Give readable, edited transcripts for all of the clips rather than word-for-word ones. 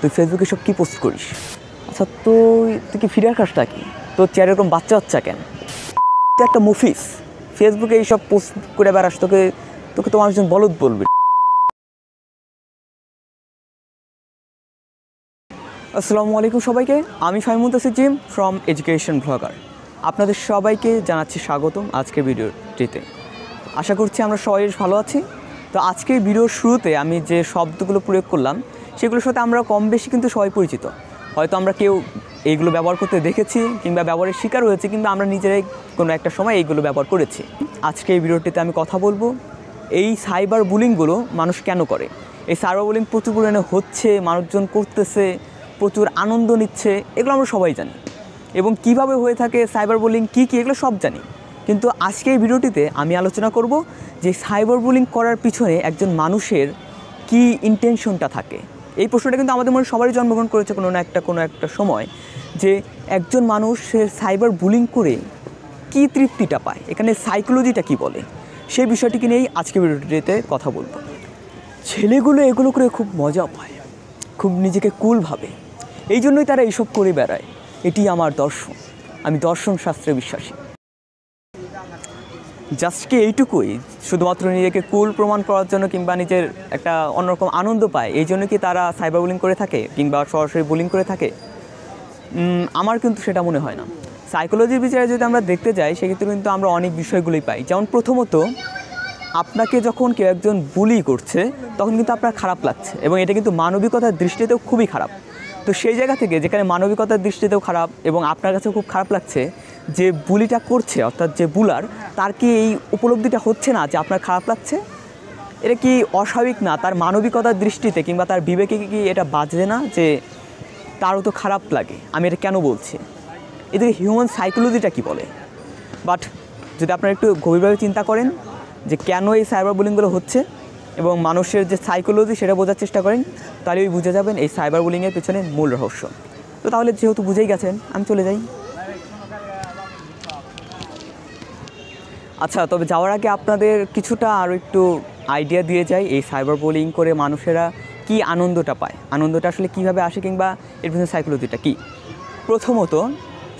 তুই ফেসবুকে সব কী পোস্ট করিস? আচ্ছা তুই কি ফিরার কাজটা কি? তোর চেয়ারে এরকম বাচ্চা কেন? তুই একটা মুফিস, ফেসবুকে এইসব পোস্ট করে বেড়াস, তোকে তো মানুষজন বলদ বলবে। আসসালামু আলাইকুম সবাইকে, আমি Muntasir gym from education blogger. আপনাদের সবাইকে জানাচ্ছি স্বাগতম আজকের ভিডিওটিতে। আশা করছি আমরা সবাই ভালো আছি। তো আজকের ভিডিওর শুরুতে আমি যে শব্দগুলো প্রয়োগ করলাম সেগুলোর সাথে আমরা কম বেশি কিন্তু সবাই পরিচিত। হয়তো আমরা কেউ এইগুলো ব্যবহার করতে দেখেছি কিংবা ব্যবহারের শিকার হয়েছে, কিন্তু আমরা নিজেরাই কোনো একটা সময় এইগুলো ব্যবহার করেছি। আজকে এই ভিডিওটিতে আমি কথা বলবো এই সাইবার বুলিংগুলো মানুষ কেন করে। এই সাইবার বুলিং প্রচুর পরিমাণে হচ্ছে, মানুষজন করতেছে, প্রচুর আনন্দ নিচ্ছে, এগুলো আমরা সবাই জানি। এবং কিভাবে হয়ে থাকে সাইবার বুলিং, কী এগুলো সব জানি। কিন্তু আজকে এই ভিডিওটিতে আমি আলোচনা করব যে সাইবার বুলিং করার পিছনে একজন মানুষের কি ইন্টেনশনটা থাকে। এই প্রশ্নটা কিন্তু আমাদের মনে সবারই জন্মগ্রহণ করেছে কোনো একটা সময়, যে একজন মানুষের সাইবার বুলিং করে কি তৃপ্তিটা পায়, এখানে সাইকোলজিটা কি বলে, সেই বিষয়টিকে নিয়েই আজকে ভিডিওটিতে কথা বলবো। ছেলেগুলো এগুলো করে খুব মজা পায়, খুব নিজেকে কুল ভাবে, এই জন্যই তারা এইসব করে বেড়ায়। এটি আমার দর্শন, আমি দর্শন শাস্ত্রে বিশ্বাসী। জাস্ট কি এইটুকুই, শুধুমাত্র নিজেকে কুল প্রমাণ করার জন্য কিংবা নিজের একটা অন্যরকম আনন্দ পায়, এই জন্য কি তারা সাইবার বুলিং করে থাকে কিংবা সরাসরি বুলিং করে থাকে? আমার কিন্তু সেটা মনে হয় না। সাইকোলজির বিচারে যদি আমরা দেখতে যাই, সেক্ষেত্রে কিন্তু আমরা অনেক বিষয়গুলোই পাই। যেমন প্রথমত, আপনাকে যখন কেউ একজন বুলি করছে তখন কিন্তু আপনার খারাপ লাগছে, এবং এটা কিন্তু মানবিকতার দৃষ্টিতেও খুবই খারাপ। তো সেই জায়গা থেকে, যেখানে মানবিকতার দৃষ্টিতেও খারাপ এবং আপনার কাছেও খুব খারাপ লাগছে, যে বুলিটা করছে অর্থাৎ যে বুলার, তার কি এই উপলব্ধিটা হচ্ছে না যে আপনার খারাপ লাগছে? এটা কি অস্বাভাবিক না? তার মানবিকতার দৃষ্টিতে কিংবা তার বিবেকে কি এটা বাজে না যে তারও তো খারাপ লাগে, আমি এটা কেন বলছি? এদিকে হিউম্যান সাইকোলজিটা কি বলে? বাট যদি আপনারা একটু গভীরভাবে চিন্তা করেন যে কেন এই সাইবার বুলিংগুলো হচ্ছে এবং মানুষের যে সাইকোলজি সেটা বোঝার চেষ্টা করেন, তাহলেই বুঝে যাবেন এই সাইবার বুলিংয়ের পেছনে মূল রহস্য। তো তাহলে যেহেতু বুঝেই গেছেন, আমি চলে যাই। আচ্ছা, তবে যাওয়ার আগে আপনাদের কিছুটা আরও একটু আইডিয়া দিয়ে যাই এই সাইবার বুলিং করে মানুষেরা কি আনন্দটা পায়, আনন্দটা আসলে কীভাবে আসে কিংবা এর পিছনে সাইকোলজিটা কী। প্রথমত,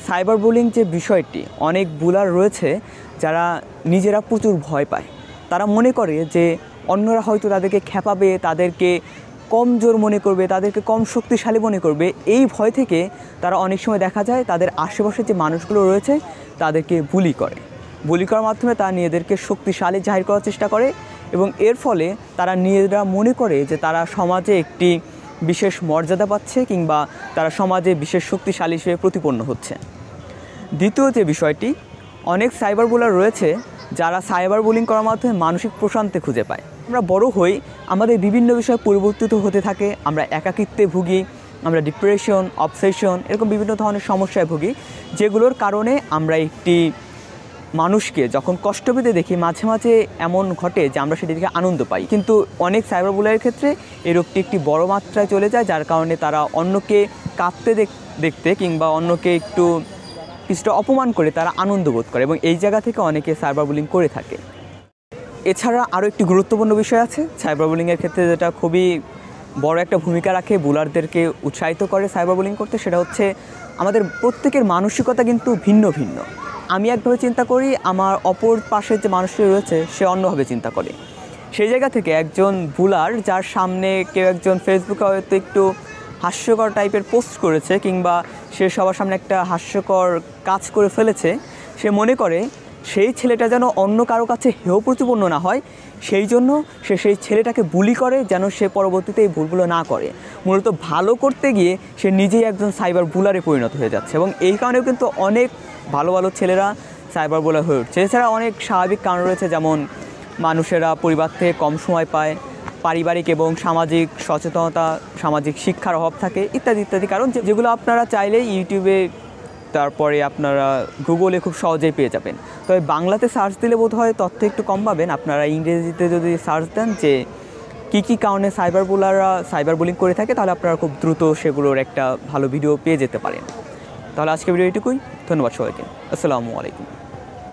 সাইবার বুলিং যে বিষয়টি, অনেক বুলার রয়েছে যারা নিজেরা প্রচুর ভয় পায়। তারা মনে করে যে অন্যরা হয়তো তাদেরকে খেপাবে, তাদেরকে কমজোর মনে করবে, তাদেরকে কম শক্তিশালী মনে করবে। এই ভয় থেকে তারা অনেক সময় দেখা যায় তাদের আশেপাশে যে মানুষগুলো রয়েছে তাদেরকে বুলি করে। বুলি করার মাধ্যমে তারা নিজেদেরকে শক্তিশালী জাহির করার চেষ্টা করে, এবং এর ফলে তারা নিজেরা মনে করে যে তারা সমাজে একটি বিশেষ মর্যাদা পাচ্ছে কিংবা তারা সমাজে বিশেষ শক্তিশালী হিসেবে প্রতিপন্ন হচ্ছে। দ্বিতীয় যে বিষয়টি, অনেক সাইবার বুলার রয়েছে যারা সাইবার বুলিং করার মাধ্যমে মানসিক প্রশান্তি খুঁজে পায়। আমরা বড় হই, আমাদের বিভিন্ন বিষয় পরিবর্তিত হতে থাকে, আমরা একাকিত্বে ভুগি, আমরা ডিপ্রেশন, অবসেশন, এরকম বিভিন্ন ধরনের সমস্যায় ভুগি, যেগুলোর কারণে আমরা একটি মানুষকে যখন কষ্ট পেতে দেখি, মাঝে মাঝে এমন ঘটে যে আমরা সেটি থেকে আনন্দ পাই। কিন্তু অনেক সাইবার বুলারের ক্ষেত্রে এই রোগটি একটি বড় মাত্রায় চলে যায়, যার কারণে তারা অন্যকে কাঁদতে দেখতে কিংবা অন্যকে একটু কিছুটা অপমান করে তারা আনন্দ বোধ করে, এবং এই জায়গা থেকে অনেকে সাইবার বুলিং করে থাকে। এছাড়া আরও একটি গুরুত্বপূর্ণ বিষয় আছে সাইবার বুলিংয়ের ক্ষেত্রে, যেটা খুবই বড় একটা ভূমিকা রাখে, বুলারদেরকে উৎসাহিত করে সাইবার বুলিং করতে। সেটা হচ্ছে আমাদের প্রত্যেকের মানসিকতা কিন্তু ভিন্ন ভিন্ন। আমি একভাবে চিন্তা করি, আমার অপর পাশের যে মানুষটি রয়েছে সে অন্যভাবে চিন্তা করে। সেই জায়গা থেকে একজন বুলার, যার সামনে কেউ একজন ফেসবুকে হয়তো একটু হাস্যকর টাইপের পোস্ট করেছে কিংবা সে সবার সামনে একটা হাস্যকর কাজ করে ফেলেছে, সে মনে করে সেই ছেলেটা যেন অন্য কারো কাছে হেয় প্রতিপন্ন না হয়, সেই জন্য সে সেই ছেলেটাকে বুলি করে যেন সে পরবর্তীতে এই ভুলগুলো না করে। মূলত ভালো করতে গিয়ে সে নিজেই একজন সাইবার বুলারে পরিণত হয়ে যাচ্ছে, এবং এই কারণেও কিন্তু অনেক ভালো ভালো ছেলেরা সাইবার বুলার হয়ে উঠছে। এছাড়া অনেক স্বাভাবিক কারণ রয়েছে, যেমন মানুষেরা পরিবার থেকে কম সময় পায়, পারিবারিক এবং সামাজিক সচেতনতা, সামাজিক শিক্ষার অভাব থাকে, ইত্যাদি ইত্যাদি কারণ, যেগুলো আপনারা চাইলে ইউটিউবে, তারপরে আপনারা গুগলে খুব সহজেই পেয়ে যাবেন। তবে বাংলাতে সার্চ দিলে বোধ হয় তথ্য একটু কম পাবেন। আপনারা ইংরেজিতে যদি সার্চ দেন যে কী কারণে সাইবার বুলাররা সাইবার বুলিং করে থাকে, তাহলে আপনারা খুব দ্রুত সেগুলোর একটা ভালো ভিডিও পেয়ে যেতে পারেন। তাহলে আজকে ভিডিও এটুকুই। ধন্যবাদ সবাইকে। আসসালামু আলাইকুম।